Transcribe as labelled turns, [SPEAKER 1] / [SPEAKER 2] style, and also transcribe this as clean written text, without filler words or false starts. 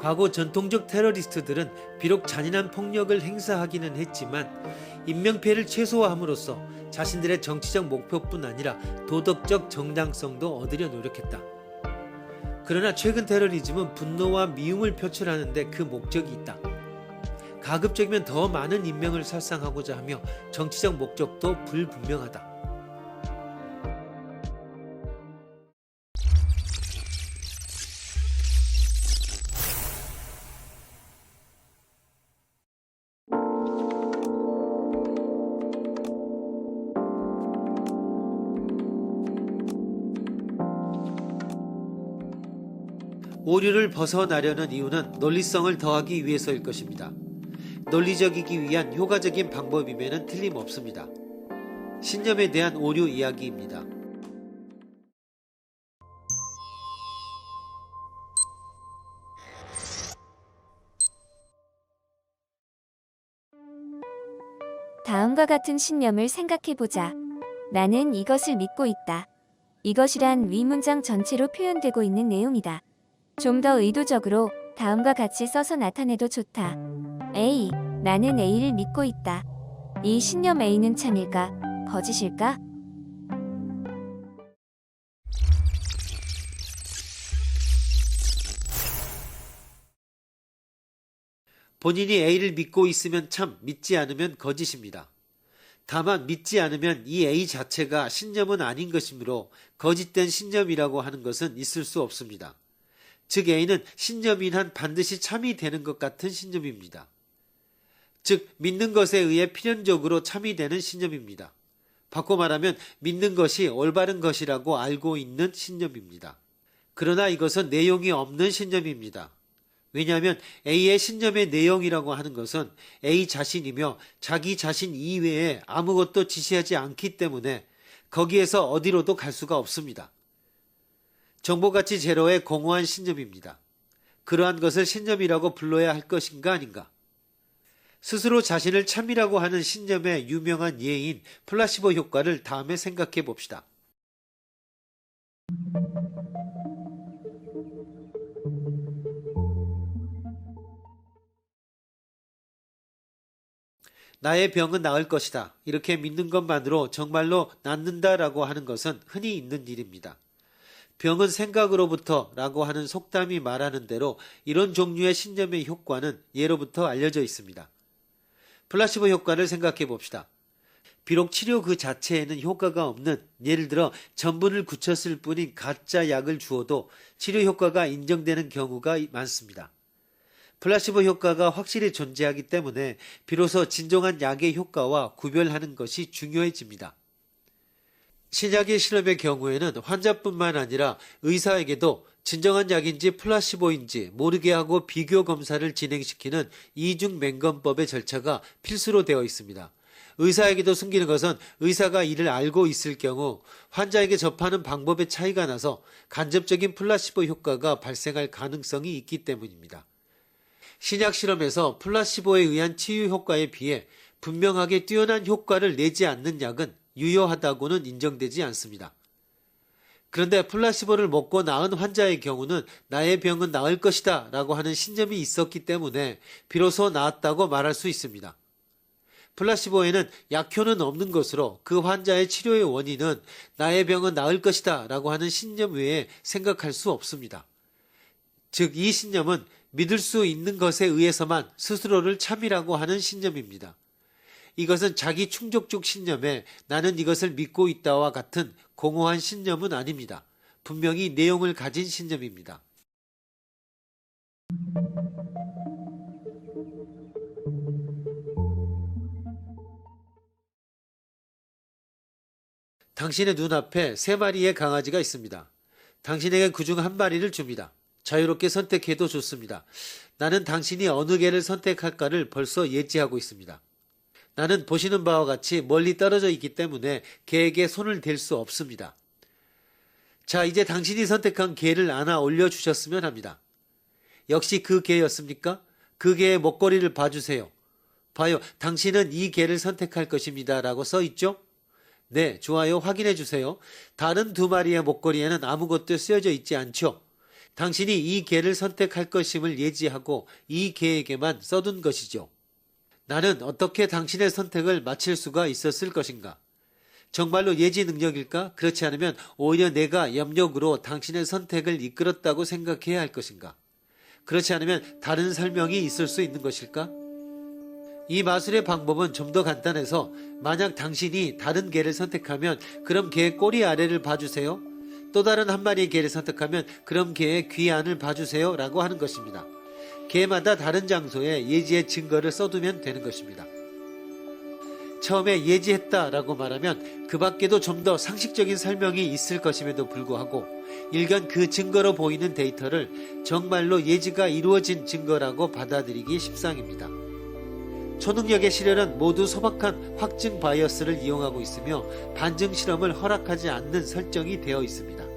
[SPEAKER 1] 과거 전통적 테러리스트들은 비록 잔인한 폭력을 행사하기는 했지만 인명피해를 최소화함으로써 자신들의 정치적 목표뿐 아니라 도덕적 정당성도 얻으려 노력했다. 그러나 최근 테러리즘은 분노와 미움을 표출하는 데 그 목적이 있다. 가급적이면 더 많은 인명을 살상하고자 하며 정치적 목적도 불분명하다. 오류를 벗어나려는 이유는 논리성을 더하기 위해서일 것입니다. 논리적이기 위한 효과적인 방법임에는 틀림없습니다. 신념에 대한 오류 이야기입니다.
[SPEAKER 2] 다음과 같은 신념을 생각해보자. 나는 이것을 믿고 있다. 이것이란 위 문장 전체로 표현되고 있는 내용이다. 좀 더 의도적으로 다음과 같이 써서 나타내도 좋다. A. 나는 A를 믿고 있다. 이 신념 A는 참일까? 거짓일까?
[SPEAKER 1] 본인이 A를 믿고 있으면 참, 믿지 않으면 거짓입니다. 다만 믿지 않으면 이 A 자체가 신념은 아닌 것이므로 거짓된 신념이라고 하는 것은 있을 수 없습니다. 즉 A는 신념인 한 반드시 참이 되는 것 같은 신념입니다. 즉 믿는 것에 의해 필연적으로 참이 되는 신념입니다. 바꿔 말하면 믿는 것이 올바른 것이라고 알고 있는 신념입니다. 그러나 이것은 내용이 없는 신념입니다. 왜냐하면 A의 신념의 내용이라고 하는 것은 A 자신이며 자기 자신 이외에 아무것도 지시하지 않기 때문에 거기에서 어디로도 갈 수가 없습니다. 정보가치 제로의 공허한 신념입니다. 그러한 것을 신념이라고 불러야 할 것인가 아닌가? 스스로 자신을 참이라고 하는 신념의 유명한 예인 플라시보 효과를 다음에 생각해 봅시다. 나의 병은 나을 것이다. 이렇게 믿는 것만으로 정말로 낫는다라고 하는 것은 흔히 있는 일입니다. 병은 생각으로부터 라고 하는 속담이 말하는 대로 이런 종류의 신념의 효과는 예로부터 알려져 있습니다. 플라시보 효과를 생각해 봅시다. 비록 치료 그 자체에는 효과가 없는, 예를 들어 전분을 굳혔을 뿐인 가짜 약을 주어도 치료 효과가 인정되는 경우가 많습니다. 플라시보 효과가 확실히 존재하기 때문에 비로소 진정한 약의 효과와 구별하는 것이 중요해집니다. 신약의 실험의 경우에는 환자뿐만 아니라 의사에게도 진정한 약인지 플라시보인지 모르게 하고 비교 검사를 진행시키는 이중 맹검법의 절차가 필수로 되어 있습니다. 의사에게도 숨기는 것은 의사가 이를 알고 있을 경우 환자에게 접하는 방법의 차이가 나서 간접적인 플라시보 효과가 발생할 가능성이 있기 때문입니다. 신약 실험에서 플라시보에 의한 치유 효과에 비해 분명하게 뛰어난 효과를 내지 않는 약은 유효하다고는 인정되지 않습니다. 그런데 플라시보를 먹고 나은 환자의 경우는 나의 병은 나을 것이다 라고 하는 신념이 있었기 때문에 비로소 나았다고 말할 수 있습니다. 플라시보에는 약효는 없는 것으로 그 환자의 치료의 원인은 나의 병은 나을 것이다 라고 하는 신념 외에 생각할 수 없습니다. 즉 이 신념은 믿을 수 있는 것에 의해서만 스스로를 참이라고 하는 신념입니다. 이것은 자기 충족적 신념에 나는 이것을 믿고 있다와 같은 공허한 신념은 아닙니다. 분명히 내용을 가진 신념입니다. 당신의 눈앞에 3마리의 강아지가 있습니다. 당신에게 그중 한 마리를 줍니다. 자유롭게 선택해도 좋습니다. 나는 당신이 어느 개를 선택할까를 벌써 예지하고 있습니다. 나는 보시는 바와 같이 멀리 떨어져 있기 때문에 개에게 손을 댈 수 없습니다. 자, 이제 당신이 선택한 개를 안아 올려주셨으면 합니다. 역시 그 개였습니까? 그 개의 목걸이를 봐주세요. 봐요, 당신은 이 개를 선택할 것입니다 라고 써있죠? 네, 좋아요. 확인해 주세요. 다른 2마리의 목걸이에는 아무것도 쓰여져 있지 않죠? 당신이 이 개를 선택할 것임을 예지하고 이 개에게만 써둔 것이죠. 나는 어떻게 당신의 선택을 마칠 수가 있었을 것인가? 정말로 예지 능력일까? 그렇지 않으면 오히려 내가 염력으로 당신의 선택을 이끌었다고 생각해야 할 것인가? 그렇지 않으면 다른 설명이 있을 수 있는 것일까? 이 마술의 방법은 좀 더 간단해서 만약 당신이 다른 개를 선택하면 그럼 개의 꼬리 아래를 봐주세요. 또 다른 한 마리의 개를 선택하면 그럼 개의 귀 안을 봐주세요 라고 하는 것입니다. 개마다 다른 장소에 예지의 증거를 써두면 되는 것입니다. 처음에 예지했다 라고 말하면 그 밖에도 좀 더 상식적인 설명이 있을 것임에도 불구하고 일견 그 증거로 보이는 데이터를 정말로 예지가 이루어진 증거라고 받아들이기 십상입니다. 초능력의 시련은 모두 소박한 확증 바이어스를 이용하고 있으며 반증 실험을 허락하지 않는 설정이 되어 있습니다.